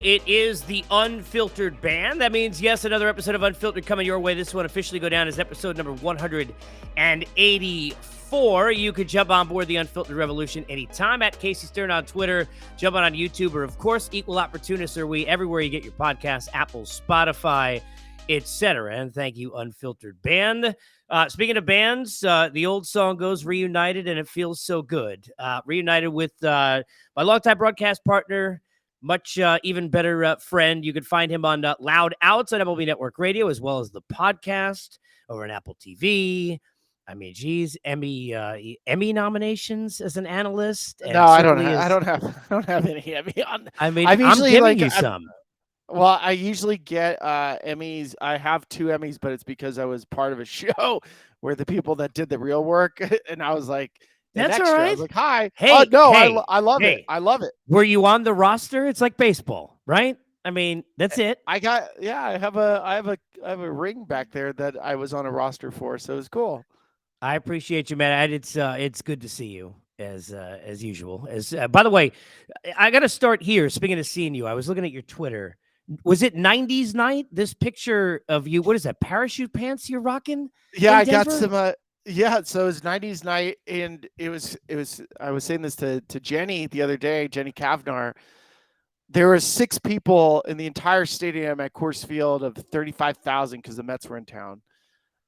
It is the Unfiltered band. That means, yes, another episode of Unfiltered coming your way. This one officially go down as episode number 184. You could jump on board the Unfiltered Revolution anytime at Casey Stern on Twitter. Jump on YouTube, or, of course, Equal Opportunists are we everywhere you get your podcasts, Apple, Spotify, etc. And thank you, Unfiltered band. Speaking of bands, the old song goes Reunited, and it feels so good. Reunited with my longtime broadcast partner, much even better friend. You can find him on Loud Outs on MLB Network Radio, as well as the podcast over on Apple TV. I mean, geez, Emmy nominations as an analyst, and No, I don't. certainly I as don't have. I don't have any Emmy on. I mean, I'm I'm usually giving like. you some. Well, I usually get Emmys. I have 2 Emmys, but it's because I was part of a show where the people that did the real work, and I was like an That's all extra. I right. was like, "Hi, Hey, no, hey, I love it. hey. I love it." Were you on the roster? It's like baseball, right? I mean, that's it. I have a ring back there that I was on a roster for, so it was cool. I appreciate you, man. It's good to see you as usual. As by the way, I got to start here. Speaking of seeing you, I was looking at your Twitter. Was it 90s night? This picture of you, what is that? Parachute pants you're rocking? Yeah, I Denver? got some. Yeah, so it was 90s night, and it was. I was saying this to Jenny the other day, Jenny Kavnar. There were 6 people in the entire stadium at Coors Field of 35,000 because the Mets were in town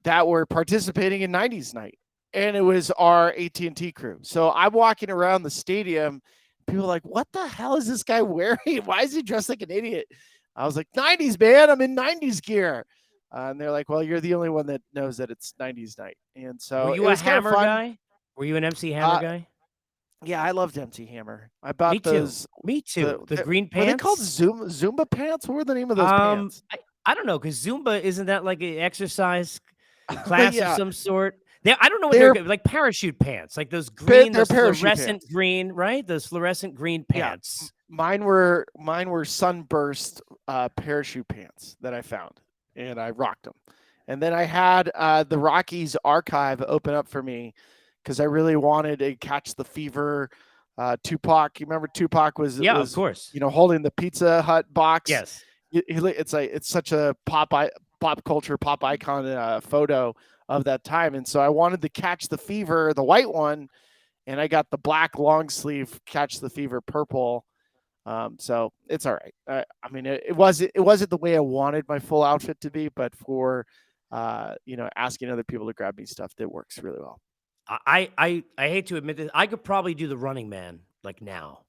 that were participating in 90s night, and it was our AT&T crew. So I'm walking around the stadium, people are like, what the hell is this guy wearing? Why is he dressed like an idiot? I was like, 90s, man, I'm in 90s gear. And they're like, well, you're the only one that knows that it's 90s night. And so Were it you a was kind of Hammer fun. guy? Were you an MC Hammer guy? Yeah, I loved MC Hammer. I bought Me too. those. Me too. The green Were they called pants? Zumba pants? What were the name of those pants? I don't know, because Zumba, isn't that like an exercise class of Yeah, some sort? I don't know what they're they're like, parachute pants, like those green, they're those parachute fluorescent pants. green, right? Those fluorescent green Yeah, pants. mine were sunburst parachute pants that I found, and I rocked them. And then I had the Rockies archive open up for me because I really wanted to catch the fever. Tupac, you remember Tupac was Of course. holding the Pizza Hut box. Yes. It's such a pop culture pop icon photo of that time, and so I wanted to catch the fever, the white one, and I got the black long sleeve catch the fever purple. So it's all right. I mean, it wasn't the way I wanted my full outfit to be, but for asking other people to grab me stuff, that works really well. I hate to admit this. I could probably do the Running Man like now.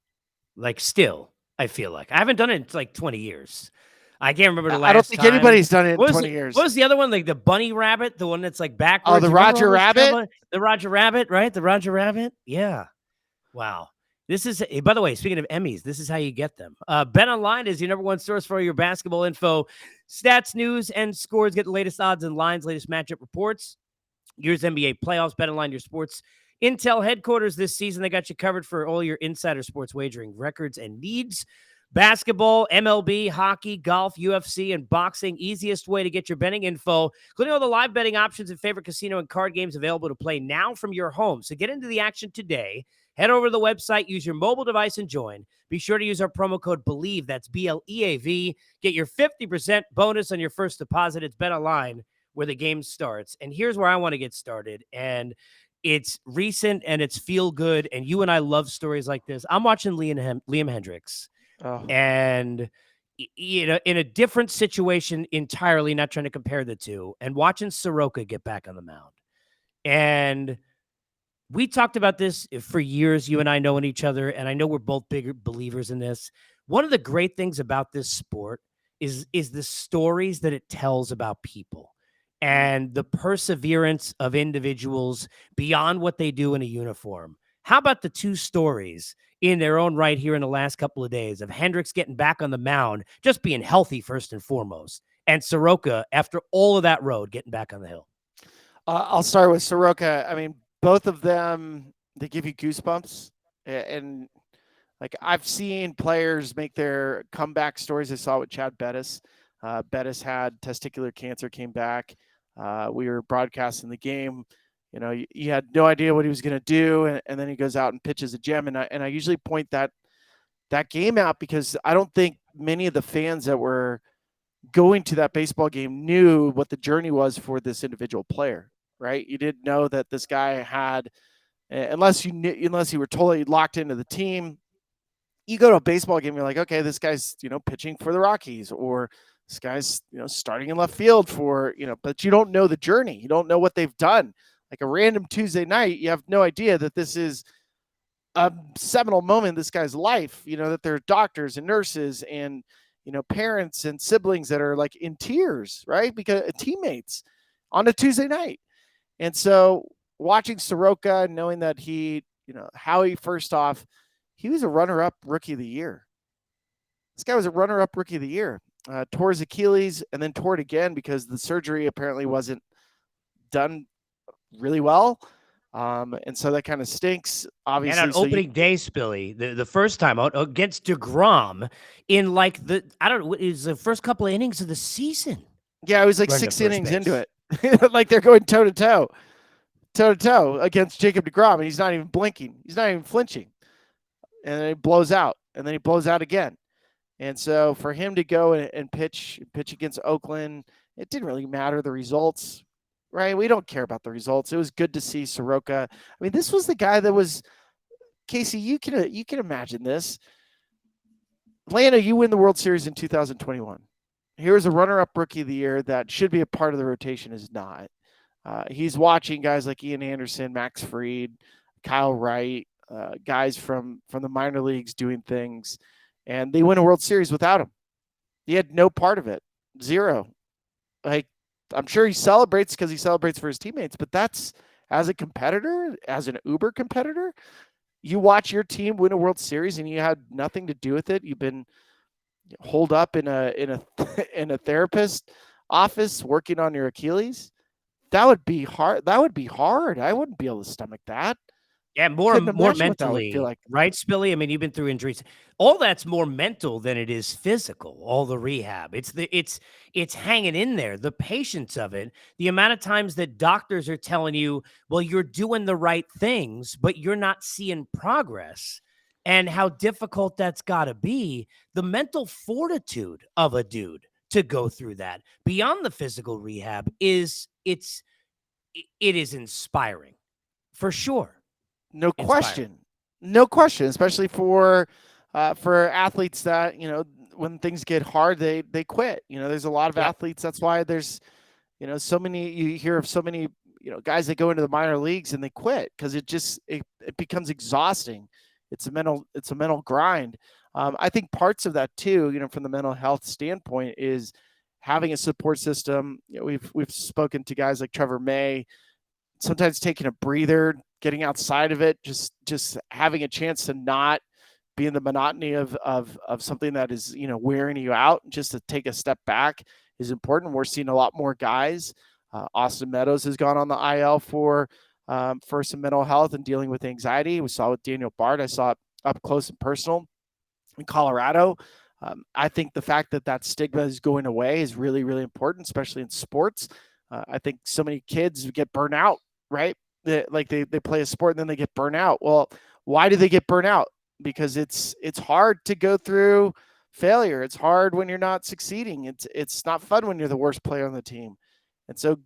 Like still, I feel like. I haven't done it in like 20 years. I can't remember the last time. I don't think anybody's done it in 20 years. years. What was the other one? Like the Bunny Rabbit, the one that's like backwards. Oh, the Roger Rabbit? The Roger Rabbit, right? The Roger Rabbit. Yeah. Wow. This is, by the way, speaking of Emmys, this is how you get them. Bet Online is your number one source for your basketball info, stats, news, and scores. Get the latest odds and lines, latest matchup reports. Year's NBA playoffs. Bet Online, your sports intel headquarters this season. They got you covered for all your insider sports wagering records and needs. Basketball, MLB, hockey, golf, UFC, and boxing. Easiest way to get your betting info, including all the live betting options and favorite casino and card games available to play now from your home. So get into the action today. Head over to the website, use your mobile device, and join. Be sure to use our promo code BELIEVE. That's BLEAV. Get your 50% bonus on your first deposit. It's Bet Online, where the game starts. And here's where I want to get started. And it's recent and it's feel good. And you and I love stories like this. I'm watching Liam Hendricks. Oh. And, in a different situation entirely, not trying to compare the two, and watching Soroka get back on the mound. And we talked about this for years, you and I knowing each other, and I know we're both big believers in this. One of the great things about this sport is the stories that it tells about people and the perseverance of individuals beyond what they do in a uniform. How about the two stories in their own right here in the last couple of days of Hendricks getting back on the mound, just being healthy first and foremost, and Soroka, after all of that road, getting back on the hill? I'll start with Soroka. I mean, both of them, they give you goosebumps. And like I've seen players make their comeback stories. I saw with Chad Bettis. Bettis had testicular cancer, came back. We were broadcasting the game. He had no idea what he was going to do. And then he goes out and pitches a gem. And I usually point that that game out, because I don't think many of the fans that were going to that baseball game knew what the journey was for this individual player, right? You didn't know that this guy had, unless you were totally locked into the team. You go to a baseball game, you're like, okay, this guy's, pitching for the Rockies, or this guy's, starting in left field for, but you don't know the journey. You don't know what they've done. Like a random Tuesday night, you have no idea that this is a seminal moment in this guy's life, that there are doctors and nurses and, parents and siblings that are like in tears, right? Because teammates on a Tuesday night. And so watching Soroka, knowing that Howie, first off, he was a runner-up rookie of the year. This guy was a runner-up rookie of the year. Tore his Achilles and then tore it again because the surgery apparently wasn't done really well. And so that kind of stinks, obviously. And on opening day, Spilly, the first time out against DeGrom in like is the first couple of innings of the season. Yeah, it was like 6 innings into it. Like they're going toe-to-toe against Jacob DeGrom, and he's not even blinking. He's not even flinching. And then he blows out, and then he blows out again. And so for him to go and pitch against Oakland, it didn't really matter the results, right? We don't care about the results. It was good to see Soroka. I mean, this was the guy that was, Casey, you can imagine this. Atlanta, you win the World Series in 2021. Here's a runner-up rookie of the year that should be a part of the rotation, is not. He's watching guys like Ian Anderson, Max Fried, Kyle Wright, guys from the minor leagues doing things, and they win a World Series without him. He had no part of it. Zero. Like, I'm sure he celebrates because he celebrates for his teammates, but that's, as a competitor, as an Uber competitor, you watch your team win a World Series and you had nothing to do with it. You've been holed up in a therapist office working on your Achilles. That would be hard. I wouldn't be able to stomach that. Yeah, more mentally, like. Right, Spilly? I mean, you've been through injuries. All that's more mental than it is physical, all the rehab. It's hanging in there, the patience of it, the amount of times that doctors are telling you, well, you're doing the right things, but you're not seeing progress, and how difficult that's got to be, the mental fortitude of a dude to go through that beyond the physical rehab it is inspiring, for sure. No question, especially for athletes that, when things get hard, they quit. There's a lot of athletes. That's why there's, so many, you hear of so many, guys that go into the minor leagues and they quit because it becomes exhausting. It's a mental grind. I think parts of that too, from the mental health standpoint, is having a support system. We've spoken to guys like Trevor May, sometimes taking a breather, getting outside of it, just having a chance to not be in the monotony of something that is, wearing you out, just to take a step back is important. We're seeing a lot more guys. Austin Meadows has gone on the IL for some mental health and dealing with anxiety. We saw with Daniel Bard. I saw it up close and personal in Colorado. I think the fact that stigma is going away is really, really important, especially in sports. I think so many kids get burnt out, right? They play a sport and then they get burnt out. Well, why do they get burnt out? Because it's hard to go through failure. It's hard when you're not succeeding. It's not fun when you're the worst player on the team. And so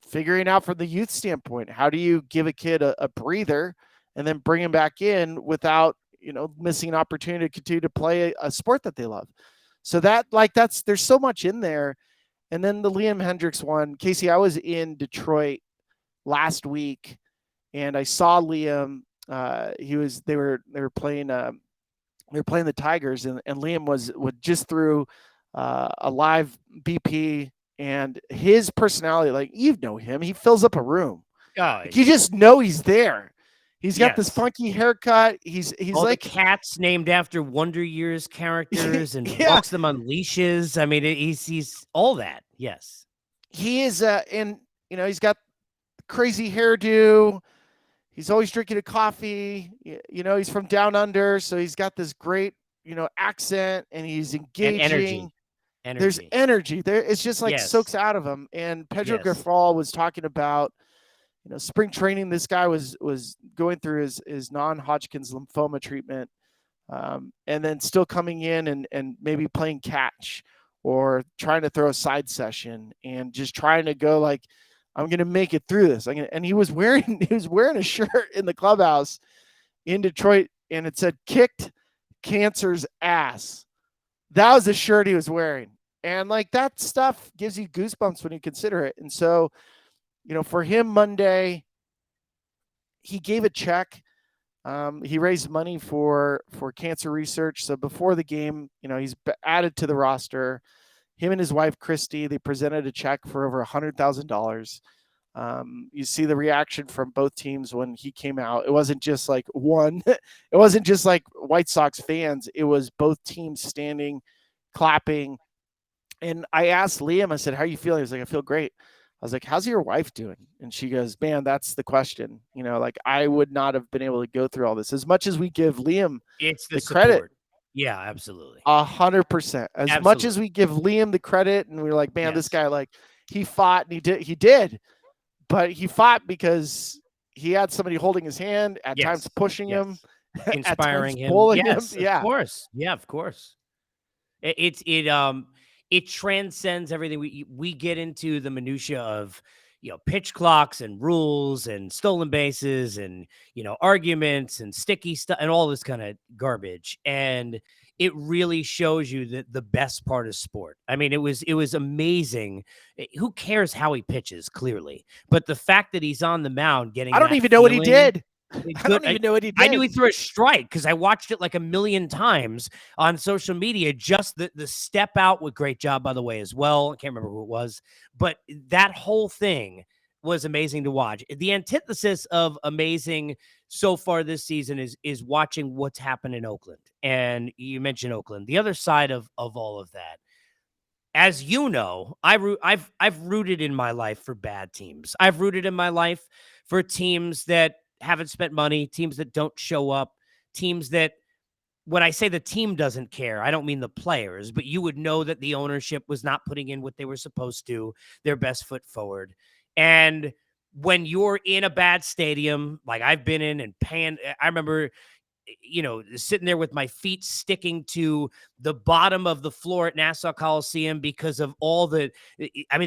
figuring out from the youth standpoint, how do you give a kid a breather and then bring him back in without, missing an opportunity to continue to play a sport that they love? So there's so much in there. And then the Liam Hendricks one, Casey, I was in Detroit last week and I saw Liam. They were playing the Tigers, and Liam was just through a live BP, and his personality, like, him, he fills up a room. Like, you just know he's there. He's got this funky haircut. He's all like the cats named after Wonder Years characters and walks them on leashes. I mean, he's all that. Yes, he is. And he's got crazy hairdo. He's always drinking a coffee. He's from down under, so he's got this great, accent, and he's engaging. And energy. There's energy there. It's just like soaks out of him. And Pedro Grifol was talking about, spring training. This guy was going through his non-Hodgkin's lymphoma treatment and then still coming in and maybe playing catch or trying to throw a side session and just trying to go like, I'm going to make it through this. And he was wearing a shirt in the clubhouse in Detroit, and it said "kicked cancer's ass." That was the shirt he was wearing. And like that stuff gives you goosebumps when you consider it. And so, for him Monday, he gave a check. He raised money for cancer research. So before the game, he's added to the roster. Him and his wife, Christy, they presented a check for over $100,000. You see the reaction from both teams when he came out. It wasn't just like one. It wasn't just like White Sox fans. It was both teams standing, clapping. And I asked Liam, I said, "How are you feeling?" He was like, "I feel great." I was like, "How's your wife doing?" And she goes, "Man, that's the question. Like I would not have been able to go through all this. As much as we give Liam It's the credit, support. Yeah, absolutely. 100%. As much as we give Liam the credit, and we're like, man, this guy, like, he fought and he did, but he fought because he had somebody holding his hand, at times pushing him, inspiring him, pulling him. Yeah, of course. Yeah, of course. It transcends everything. We get into the minutia of pitch clocks and rules and stolen bases and arguments and sticky stuff and all this kind of garbage, and it really shows you that the best part of sport. I mean, it was amazing. Who cares how he pitches, clearly, but the fact that he's on the mound getting I don't even know what he did. I don't even know what he did. I knew he threw a strike because I watched it like a million times on social media. Just the step out with great job, by the way, as well. I can't remember who it was, but that whole thing was amazing to watch. The antithesis of amazing so far this season is watching what's happened in Oakland. And you mentioned Oakland. The other side of all of that, as you know, I've rooted in my life for bad teams. I've rooted in my life for teams that haven't spent money, teams that don't show up, teams that, when I say the team doesn't care, I don't mean the players, but you would know that the ownership was not putting in what they were supposed to, their best foot forward. And when you're in a bad stadium, like I've been in and paying, I remember sitting there with my feet sticking to the bottom of the floor at Nassau Coliseum because of all the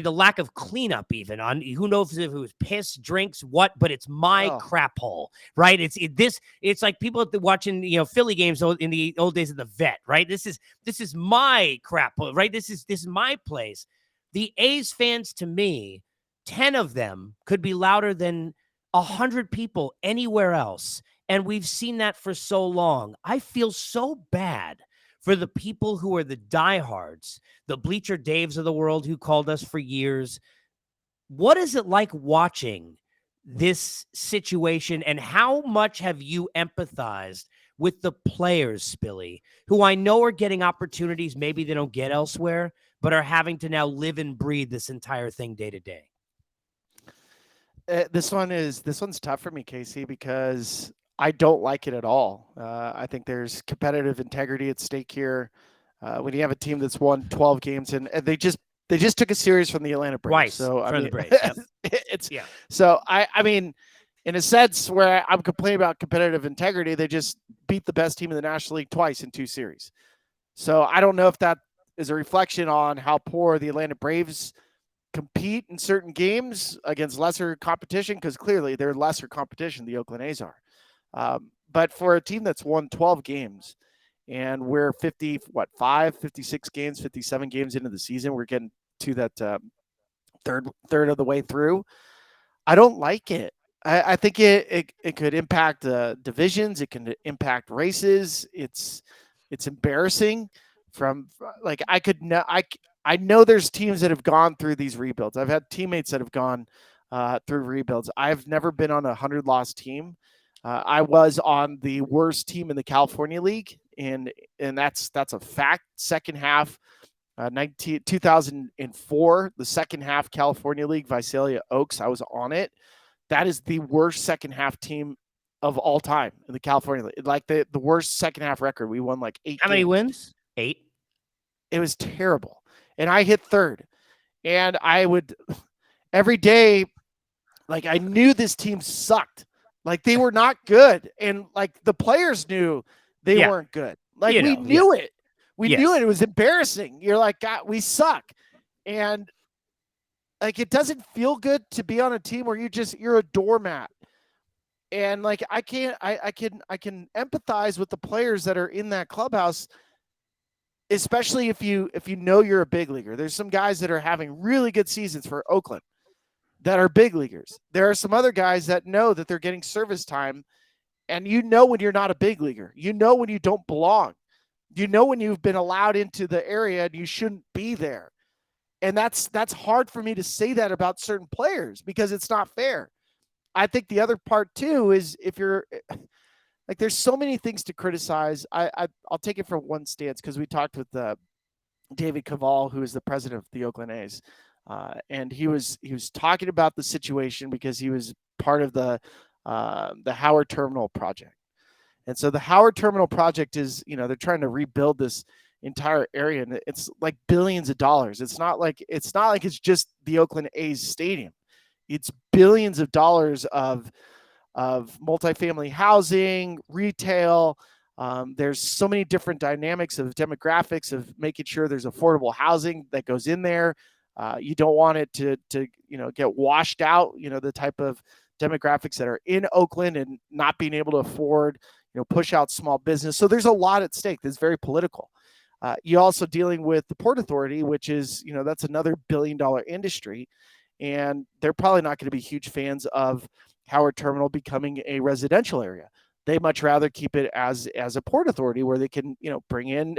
lack of cleanup, even on who knows if it was piss, drinks, what, but it's my crap hole, right? It's like people watching, Philly games in the old days of the Vet, right? This is my crap hole, right? This is my place. The A's fans, to me, 10 of them could be louder than 100 people anywhere else. And we've seen that for so long. I feel so bad for the people who are the diehards, the Bleacher Daves of the world who called us for years. What is it like watching this situation, and how much have you empathized with the players, Spilly, who I know are getting opportunities maybe they don't get elsewhere, but are having to now live and breathe this entire thing day to day? This one's tough for me, Casey, because I don't like it at all. I think there's competitive integrity at stake here. When you have a team that's won 12 games and they just took a series from the Atlanta Braves. Twice so I mean, the Braves. Yep. So I mean, in a sense where I'm complaining about competitive integrity, they just beat the best team in the National League twice in 2 series. So I don't know if that is a reflection on how poor the Atlanta Braves compete in certain games against lesser competition, because clearly they're lesser competition, the Oakland A's are. But for a team that's won 12 games and we're 56 games, 57 games into the season, we're getting to that third of the way through. I don't like it. I think it could impact divisions. It can impact races. It's embarrassing. I know there's teams that have gone through these rebuilds. I've had teammates that have gone through rebuilds. I've never been on a 100-loss team. I was on the worst team in the California League, and that's a fact. Second half, 2004, the second half California League, Visalia Oaks, I was on it. That is the worst second half team of all time in the California League. Like the worst second half record. We won like 8 How many wins? 8. It was terrible. And I hit third. And I would every day, like, I knew this team sucked. Like, they were not good. And like the players knew they Yeah. weren't good. Like You we know, knew it. We knew Yes. it. It was embarrassing. You're like, God, we suck. And like it doesn't feel good to be on a team where you're a doormat. And like I can empathize with the players that are in that clubhouse, especially if you know you're a big leaguer. There's some guys that are having really good seasons for Oakland that are big leaguers. There are some other guys that know that they're getting service time, and you know when you're not a big leaguer. You know when you don't belong. You know when you've been allowed into the area and you shouldn't be there. And that's hard for me to say that about certain players because it's not fair. I think the other part too is if you're like, there's so many things to criticize. I'll take it from one stance because we talked with David Cavall, who is the president of the Oakland A's, and he was talking about the situation because he was part of the Howard Terminal project. And so the Howard Terminal project is, they're trying to rebuild this entire area, and it's like billions of dollars. It's not like it's just the Oakland A's stadium. It's billions of dollars of multifamily housing, retail. There's so many different dynamics of demographics of making sure there's affordable housing that goes in there. You don't want it to get washed out. The type of demographics that are in Oakland and not being able to afford, push out small business. So there's a lot at stake that's very political. You're also dealing with the Port Authority, which is, that's another $1 billion industry. And they're probably not going to be huge fans of Howard Terminal becoming a residential area. They much rather keep it as a Port Authority where they can, bring in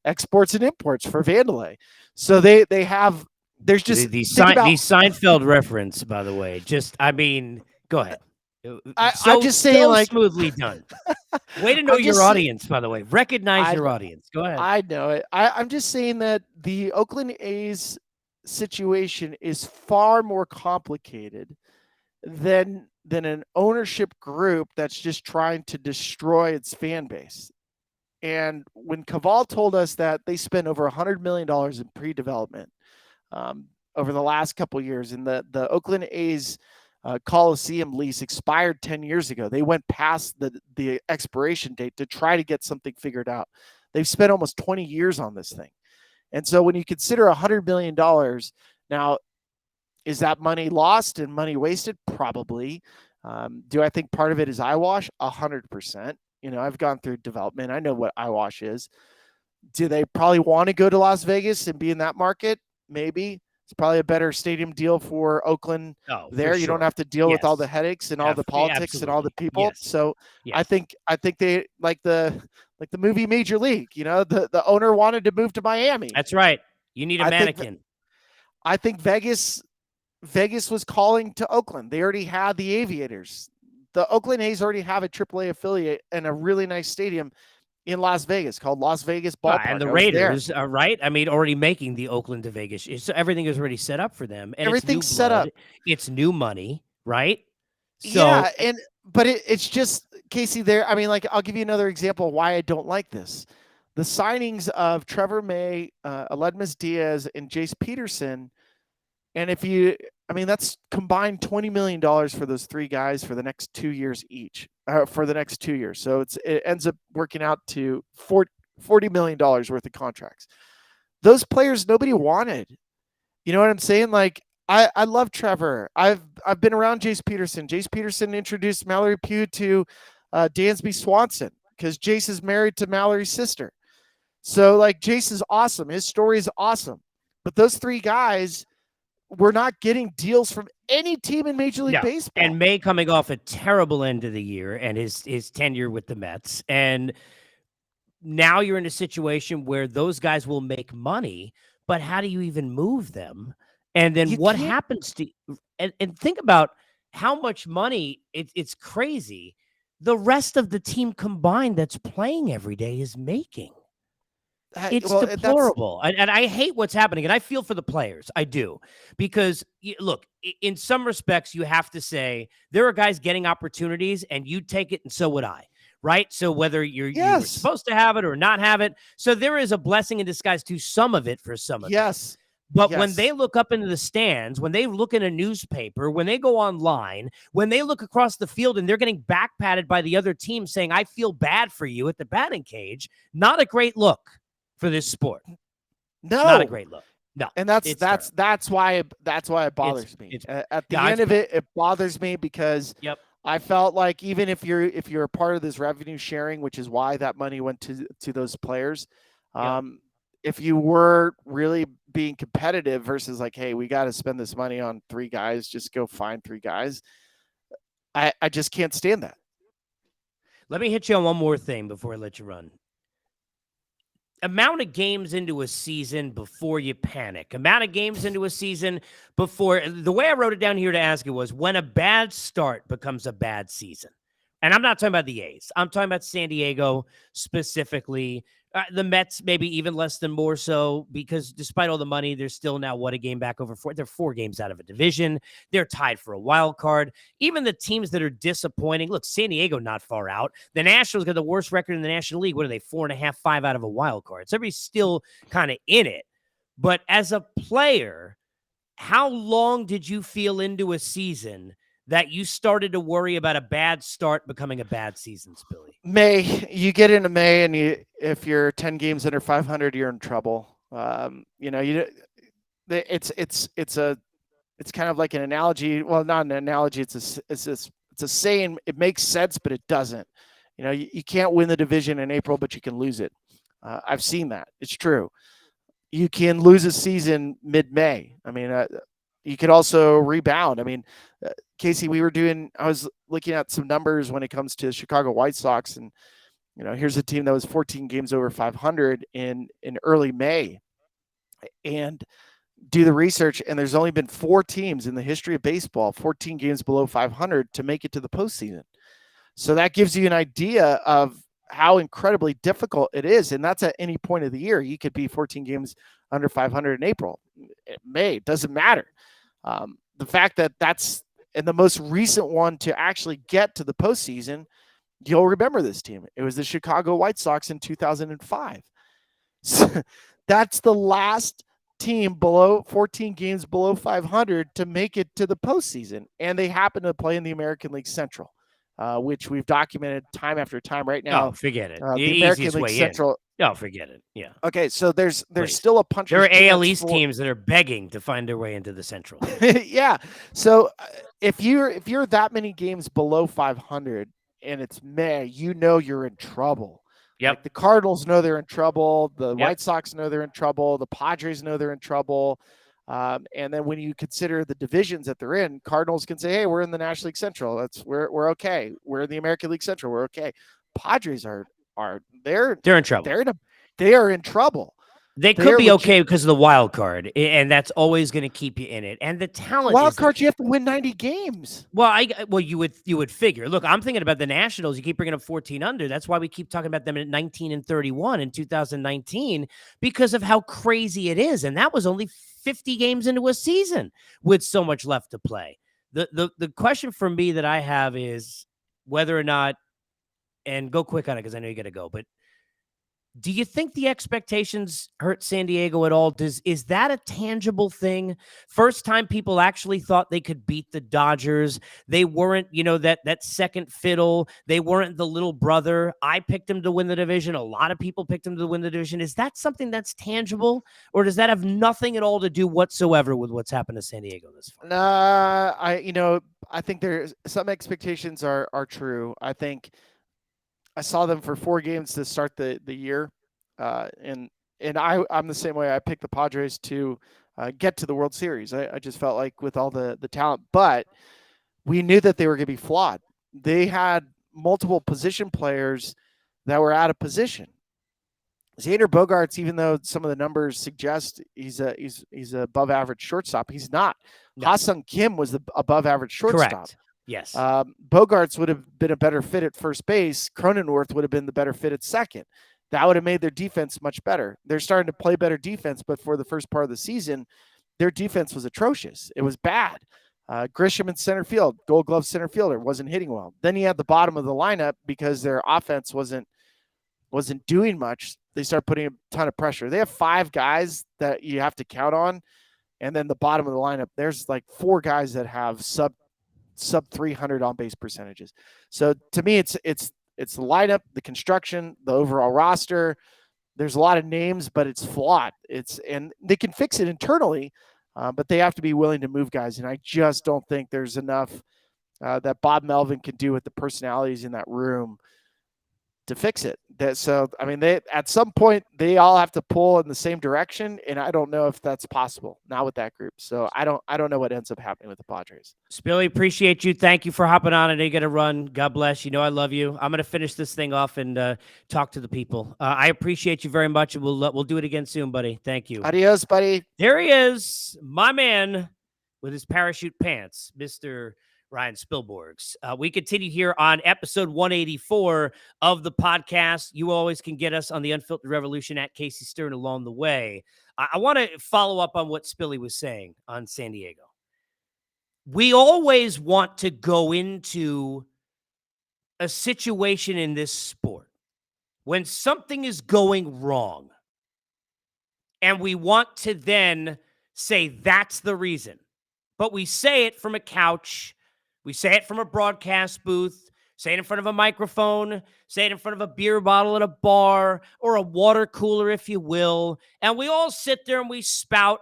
exports and imports for Vandalay. So they have, there's just the Seinfeld reference, by the way. Go ahead. I'm just saying, so like, smoothly done. Way to know your audience, by the way. Recognize your audience. Go ahead. I know it. I'm just saying that the Oakland A's situation is far more complicated than an ownership group that's just trying to destroy its fan base. And when Cavall told us that they spent over $100 million in pre-development over the last couple of years, and the Oakland A's Coliseum lease expired 10 years ago. They went past the expiration date to try to get something figured out. They've spent almost 20 years on this thing. And so when you consider $100 million, now, is that money lost and money wasted? Probably. Do I think part of it is eyewash? 100%. I've gone through development. I know what eyewash is. Do they probably want to go to Las Vegas and be in that market? Maybe. It's probably a better stadium deal for Oakland there. You don't have to deal with all the headaches and all the politics and all the people. Yes. So yes. I think they like the movie Major League, the owner wanted to move to Miami. That's right. You need a mannequin. I think Vegas was calling to Oakland. They already had the Aviators. The Oakland A's already have a AAA affiliate and a really nice stadium in Las Vegas called Las Vegas Ballpark. And the Raiders are right. Already making the Oakland to Vegas. So everything is already set up for them. And everything's set up. It's new money, right? So, yeah. But it's just, Casey, there. I'll give you another example of why I don't like this. The signings of Trevor May, Aledmus Diaz, and Jace Peterson. And that's combined $20 million for those three guys for the next 2 years each. For the next 2 years. So it ends up working out to $40 million worth of contracts. Those players nobody wanted. You know what I'm saying? Like, I love Trevor. I've been around Jace Peterson. Jace Peterson introduced Mallory Pugh to Dansby Swanson because Jace is married to Mallory's sister. So, like, Jace is awesome. His story is awesome. But those three guys were not getting deals from any team in Major League Baseball. And May coming off a terrible end of the year and his tenure with the Mets. And now you're in a situation where those guys will make money, but how do you even move them? And then what happens to and think about how much money it's crazy. The rest of the team combined that's playing every day is making. It's deplorable. And I hate what's happening. And I feel for the players. I do. Because, look, in some respects, you have to say there are guys getting opportunities and you take it and so would I. Right? So whether you were supposed to have it or not have it. So there is a blessing in disguise to some of it for some of it. Yes. But when they Yes. look up into the stands, when they look in a newspaper, when they go online, when they look across the field and they're getting back patted by the other team saying, I feel bad for you at the batting cage, not a great look for this sport. Not a No. great look. No. And that's it's terrible. that's why it bothers me. At the end of bad. it bothers me because Yep. I felt like even if you're a part of this revenue sharing, which is why that money went to those players, Yep. if you were really being competitive versus like, hey, we got to spend this money on 3 guys, just go find 3 guys. I just can't stand that. Let me hit you on one more thing before I let you run. Amount of games into a season before you panic. Amount of games into a season before. The way I wrote it down here to ask you was when a bad start becomes a bad season. And I'm not talking about the A's. I'm talking about San Diego specifically. The Mets, maybe even less than more so, because despite all the money, they're still now a game back over 4. They're 4 games out of a division. They're tied for a wild card. Even the teams that are disappointing. Look, San Diego not far out. The Nationals got the worst record in the National League. What are they? 4.5, 5 out of a wild card. So everybody's still kind of in it. But as a player, how long did you feel into a season that you started to worry about a bad start becoming a bad season, Spilly? May. You get into May, and if you're 10 games under 500, you're in trouble. It's kind of like an analogy. Well, not an analogy. It's a saying. It makes sense, but it doesn't. You can't win the division in April, but you can lose it. I've seen that. It's true. You can lose a season mid-May. I mean, you could also rebound. I mean, Casey, I was looking at some numbers when it comes to Chicago White Sox, and here's a team that was 14 games over 500 in early May, and do the research, and there's only been 4 teams in the history of baseball 14 games below 500 to make it to the postseason. So that gives you an idea of how incredibly difficult it is, and that's at any point of the year. You could be 14 games under 500 in April, May, doesn't matter. The fact that that's and the most recent one to actually get to the postseason, you'll remember this team. It was the Chicago White Sox in 2005. So that's the last team below 14 games below 500 to make it to the postseason, and they happen to play in the American League Central, which we've documented time after time. Right now, forget it. The The American easiest League way Central. in. Forget it. Yeah. Okay, so there's Please. still a puncher's There are AL chance East teams that are begging to find their way into the Central. Yeah. So if you're that many games below 500 and it's May, you're in trouble. Yep. Like the Cardinals know they're in trouble. The White Sox know they're in trouble. The Padres know they're in trouble. And then when you consider the divisions that they're in, Cardinals can say, "Hey, we're in the National League Central. We're okay. We're in the American League Central. We're okay." Padres they're in trouble. They are in trouble. They could be okay because of the wild card, and that's always going to keep you in it. And the talent wild card, you have to win 90 games. Well, you would figure. Look, I'm thinking about the Nationals. You keep bringing up 14 under. That's why we keep talking about them at 19-31 in 2019 because of how crazy it is. And that was only 50 games into a season with so much left to play. The question for me that I have is whether or not, and go quick on it because I know you got to go, but do you think the expectations hurt San Diego at all? Is that a tangible thing? First time people actually thought they could beat the Dodgers. They weren't, that second fiddle. They weren't the little brother. I picked them to win the division. A lot of people picked them to win the division. Is that something that's tangible, or does that have nothing at all to do whatsoever with what's happened to San Diego this far? I think there's some expectations are true. I think I saw them for 4 games to start the year, and I'm the same way. I picked the Padres to get to the World Series. I just felt like with all the talent, but we knew that they were going to be flawed. They had multiple position players that were out of position. Xander Bogaerts, even though some of the numbers suggest he's above average shortstop, he's not. No. Ha-Seong Kim was the above average shortstop. Correct. Yes. Bogaerts would have been a better fit at first base. Cronenworth would have been the better fit at second. That would have made their defense much better. They're starting to play better defense, but for the first part of the season, their defense was atrocious. It was bad. Grisham in center field, Gold Glove center fielder, wasn't hitting well. Then you had the bottom of the lineup because their offense wasn't wasn't doing much, they start putting a ton of pressure. They have 5 guys that you have to count on, and then the bottom of the lineup, there's like 4 guys that have sub 300 on base percentages. So to me, it's the lineup, the construction, the overall roster. There's a lot of names, but it's flawed. And they can fix it internally, but they have to be willing to move guys. And I just don't think there's enough that Bob Melvin can do with the personalities in that room to fix it. They at some point they all have to pull in the same direction, and I don't know if that's possible. Not with that group. So I don't know what ends up happening with the Padres. Spilly, appreciate you. Thank you for hopping on. I know you got to run. God bless. You know I love you. I'm going to finish this thing off and talk to the people. I appreciate you very much, and we'll do it again soon, buddy. Thank you. Adios, buddy. There he is, my man with his parachute pants, Mr. Ryan Spilborghs. We continue here on episode 184 of the podcast. You always can get us on the Unfiltered Revolution at Casey Stern along the way. I want to follow up on what Spilly was saying on San Diego. We always want to go into a situation in this sport when something is going wrong, and we want to then say that's the reason. But we say it from a couch. We say it from a broadcast booth, say it in front of a microphone, say it in front of a beer bottle at a bar or a water cooler, if you will. And we all sit there and we spout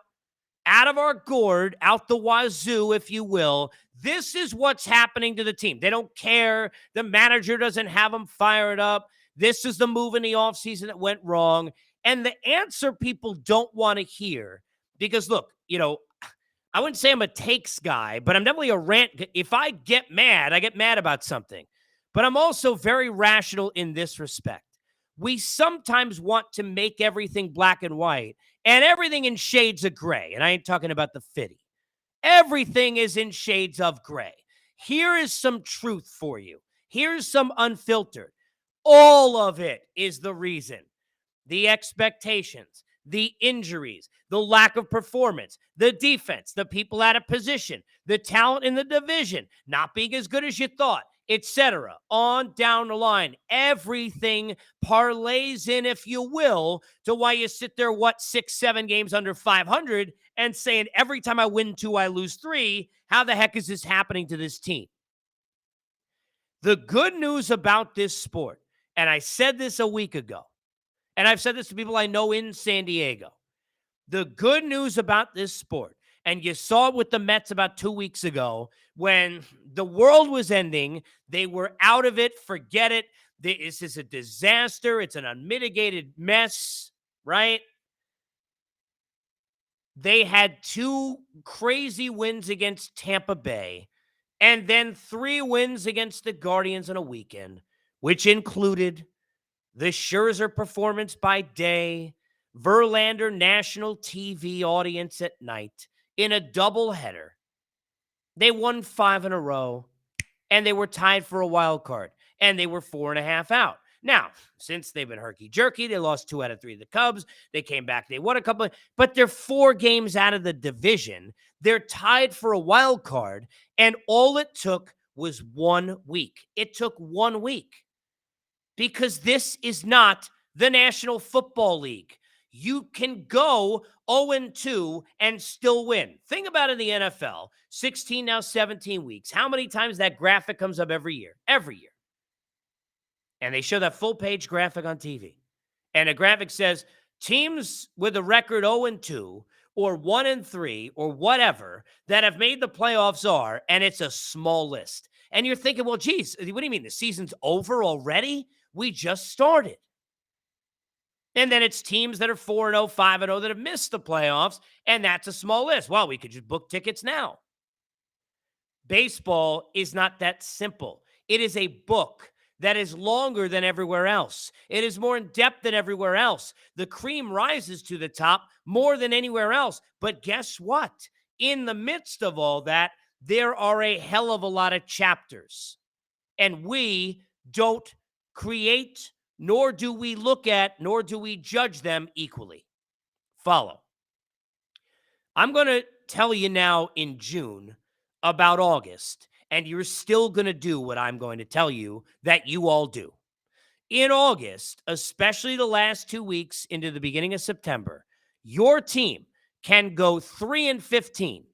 out of our gourd, out the wazoo, if you will. This is what's happening to the team. They don't care. The manager doesn't have them fired up. This is the move in the offseason that went wrong. And the answer people don't want to hear, because look, I wouldn't say I'm a takes guy, but I'm definitely a rant. If I get mad, I get mad about something. But I'm also very rational in this respect. We sometimes want to make everything black and white and everything in shades of gray. And I ain't talking about the fitty. Everything is in shades of gray. Here is some truth for you. Here's some unfiltered. All of it is the reason. The expectations, the injuries, the lack of performance, the defense, the people out of position, the talent in the division, not being as good as you thought, etc. On down the line. Everything parlays in, if you will, to why you sit there, 6-7 games under 500 and saying every time I win 2, I lose 3. How the heck is this happening to this team? The good news about this sport, and I said this a week ago, and I've said this to people I know in San Diego. The good news about this sport, and you saw it with the Mets about 2 weeks ago, when the world was ending, they were out of it, forget it. This is a disaster. It's an unmitigated mess, right? They had 2 crazy wins against Tampa Bay, and then 3 wins against the Guardians in a weekend, which included the Scherzer performance by day, Verlander national TV audience at night in a doubleheader. They won 5 in a row, and they were tied for a wild card, and they were 4.5 out. Now, since they've been herky-jerky, they lost 2 out of 3 to the Cubs. They came back. They won a couple, but they're 4 games out of the division. They're tied for a wild card, and all it took was 1 week. It took 1 week. Because this is not the National Football League. You can go 0-2 and still win. Think about it in the NFL, 16, now 17 weeks. How many times that graphic comes up every year? Every year. And they show that full-page graphic on TV. And a graphic says, teams with a record 0-2 or 1-3 or whatever that have made the playoffs are, and it's a small list. And you're thinking, well, geez, what do you mean? The season's over already? We just started. And then it's teams that are 4-0, 5-0 that have missed the playoffs, and that's a small list. Well, we could just book tickets now. Baseball is not that simple. It is a book that is longer than everywhere else. It is more in depth than everywhere else. The cream rises to the top more than anywhere else. But guess what? In the midst of all that, there are a hell of a lot of chapters. And we don't create, nor do we look at, nor do we judge them equally. Follow. I'm going to tell you now in June about August, and you're still going to do what I'm going to tell you that you all do. In August, especially the last 2 weeks into the beginning of September, your team can go 3-15.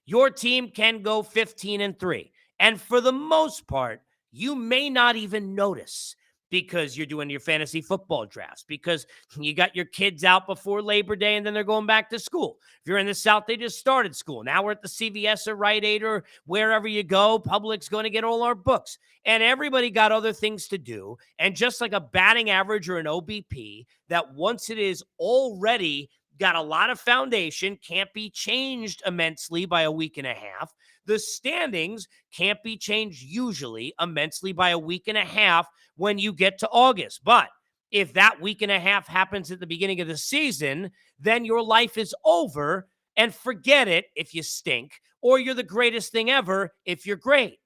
Your team can go 15-3. And for the most part, you may not even notice because you're doing your fantasy football drafts, because you got your kids out before Labor Day and then they're going back to school. If you're in the South, they just started school. Now we're at the CVS or Rite Aid or wherever you go. Public's going to get all our books. And everybody got other things to do. And just like a batting average or an OBP, that once it is already got a lot of foundation, can't be changed immensely by a week and a half. The standings can't be changed usually immensely by a week and a half when you get to August. But if that week and a half happens at the beginning of the season, then your life is over, and forget it if you stink, or you're the greatest thing ever if you're great.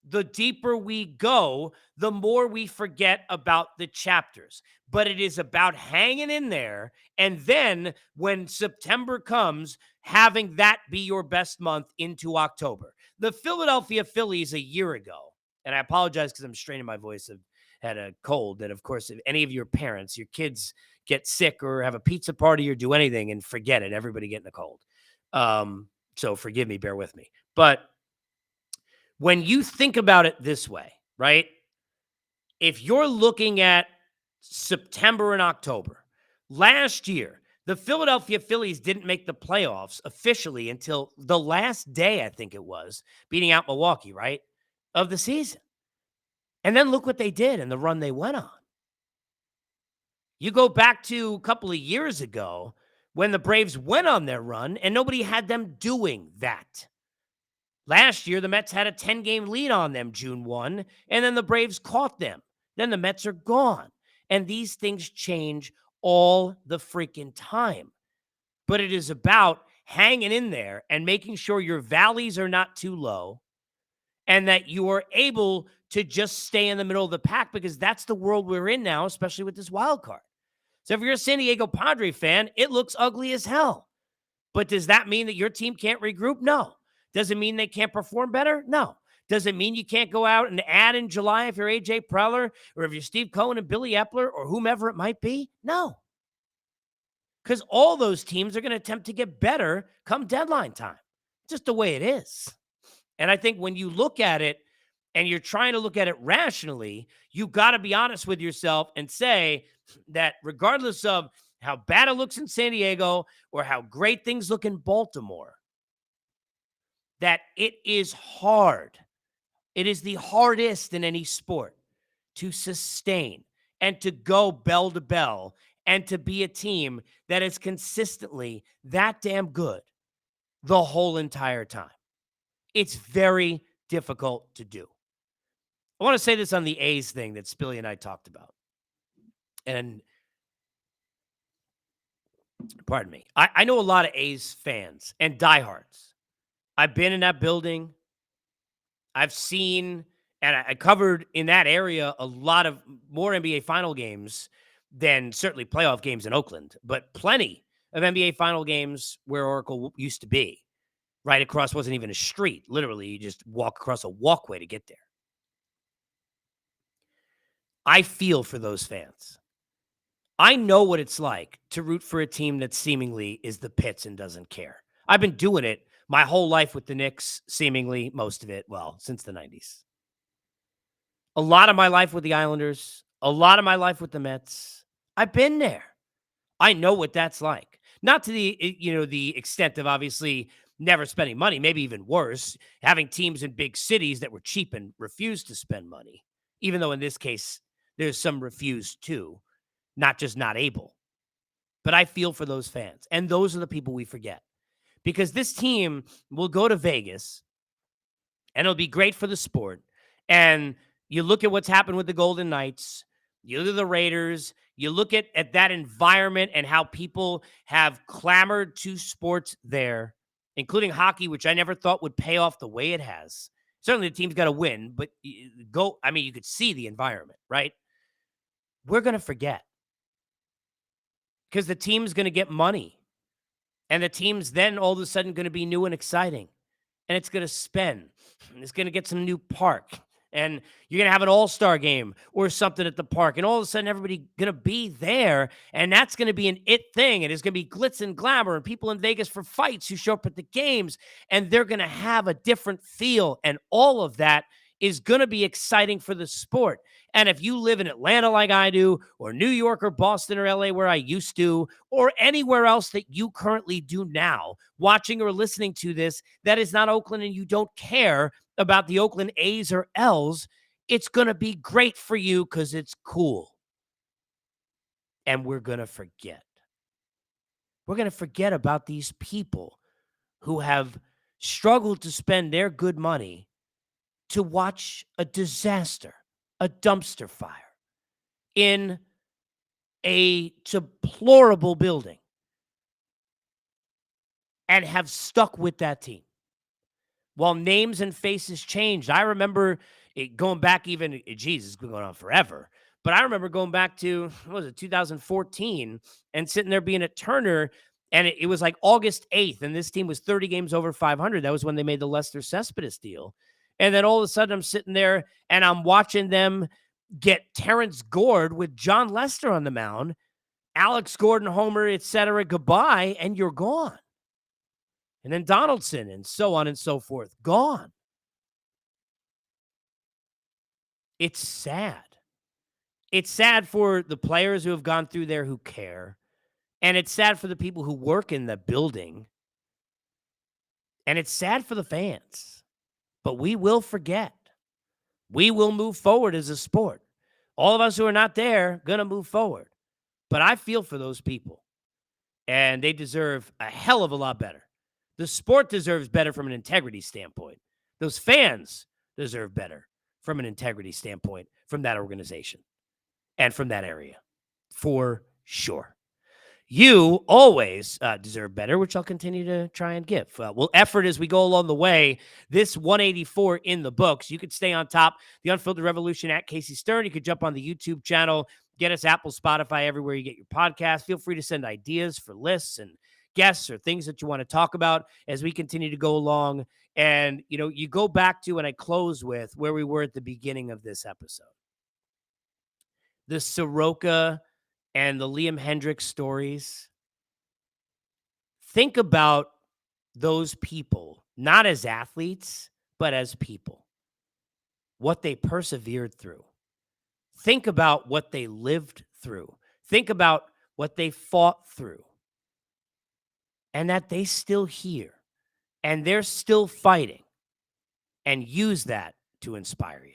The deeper we go, the more we forget about the chapters. But it is about hanging in there. And then when September comes, having that be your best month into October. The Philadelphia Phillies a year ago, and I apologize because I'm straining my voice. I've had a cold. And of course, if any of your parents, your kids get sick or have a pizza party or do anything, and forget it, everybody getting a cold. So forgive me, bear with me. But when you think about it this way, right? If you're looking at September and October, last year, the Philadelphia Phillies didn't make the playoffs officially until the last day, I think it was, beating out Milwaukee, right, of the season. And then look what they did and the run they went on. You go back to a couple of years ago when the Braves went on their run and nobody had them doing that. Last year, the Mets had a 10-game lead on them June 1, and then the Braves caught them. Then the Mets are gone. And these things change all the freaking time. But it is about hanging in there and making sure your valleys are not too low and that you are able to just stay in the middle of the pack, because that's the world we're in now, especially with this wild card. So if you're a San Diego Padre fan, it looks ugly as hell. But does that mean that your team can't regroup? No. Does it mean they can't perform better? No. Does it mean you can't go out and add in July if you're AJ Preller or if you're Steve Cohen and Billy Epler or whomever it might be? No. Because all those teams are going to attempt to get better come deadline time. Just the way it is. And I think when you look at it and you're trying to look at it rationally, you got to be honest with yourself and say that regardless of how bad it looks in San Diego or how great things look in Baltimore, that it is hard. It is the hardest in any sport to sustain and to go bell to bell and to be a team that is consistently that damn good the whole entire time. It's very difficult to do. I want to say this on the A's thing that Spilly and I talked about. And pardon me, I know a lot of A's fans and diehards. I've been in that building. I've seen, and I covered in that area a lot of more NBA final games than certainly playoff games in Oakland, but plenty of NBA final games where Oracle used to be. Right across wasn't even a street. Literally, you just walk across a walkway to get there. I feel for those fans. I know what it's like to root for a team that seemingly is the pits and doesn't care. I've been doing it my whole life with the Knicks, seemingly most of it, well, since the 90s. A lot of my life with the Islanders, a lot of my life with the Mets. I've been there. I know what that's like. Not to the extent of obviously never spending money, maybe even worse, having teams in big cities that were cheap and refused to spend money, even though in this case, there's some refused too, not just not able. But I feel for those fans, and those are the people we forget. Because this team will go to Vegas, and it'll be great for the sport. And you look at what's happened with the Golden Knights, you look at the Raiders, you look at that environment and how people have clamored to sports there, including hockey, which I never thought would pay off the way it has. Certainly the team's got to win, but you could see the environment, right? We're going to forget because the team's going to get money. And the team's then all of a sudden going to be new and exciting. And it's going to spend. And it's going to get some new park. and you're going to have an all-star game or something at the park, and all of a sudden everybody going to be there, and that's going to be an it thing, and it's going to be glitz and glamour, and people in Vegas for fights who show up at the games, and they're going to have a different feel, and all of that is going to be exciting for the sport. And if you live in Atlanta like I do, or New York or Boston or LA where I used to, or anywhere else that you currently do now, watching or listening to this, that is not Oakland, and you don't care about the Oakland A's or L's, it's going to be great for you because it's cool. And we're going to forget. We're going to forget about these people who have struggled to spend their good money to watch a disaster, a dumpster fire in a deplorable building, and have stuck with that team. While names and faces changed, I remember it going back even, geez, it's been going on forever. But I remember going back to, what was it, 2014, and sitting there being at Turner, and it was like August 8th, and this team was 30 games over 500. That was when they made the Lester Cespedes deal. And then all of a sudden I'm sitting there, and I'm watching them get Terrence Gord with John Lester on the mound, Alex Gordon, homer, etc., goodbye, and you're gone. And then Donaldson, and so on and so forth, gone. It's sad. It's sad for the players who have gone through there who care. And it's sad for the people who work in the building. And it's sad for the fans. But we will forget. We will move forward as a sport. All of us who are not there, going to move forward. But I feel for those people. And they deserve a hell of a lot better. The sport deserves better from an integrity standpoint. Those fans deserve better from an integrity standpoint from that organization and from that area, for sure. You always deserve better, which I'll continue to try and give. We'll effort as we go along the way. This 184 in the books. You could stay on top. The Unfiltered Revolution at Casey Stern. You could jump on the YouTube channel. Get us Apple, Spotify, everywhere you get your podcast. Feel free to send ideas for lists and guests or things that you want to talk about as we continue to go along. And, you know, you go back to, and I close with, where we were at the beginning of this episode. The Soroka and the Liam Hendricks stories. Think about those people, not as athletes, but as people. What they persevered through. Think about what they lived through. Think about what they fought through. And that they still here. And they're still fighting. And use that to inspire you.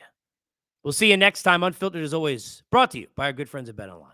We'll see you next time. Unfiltered, as always, brought to you by our good friends at BetOnline.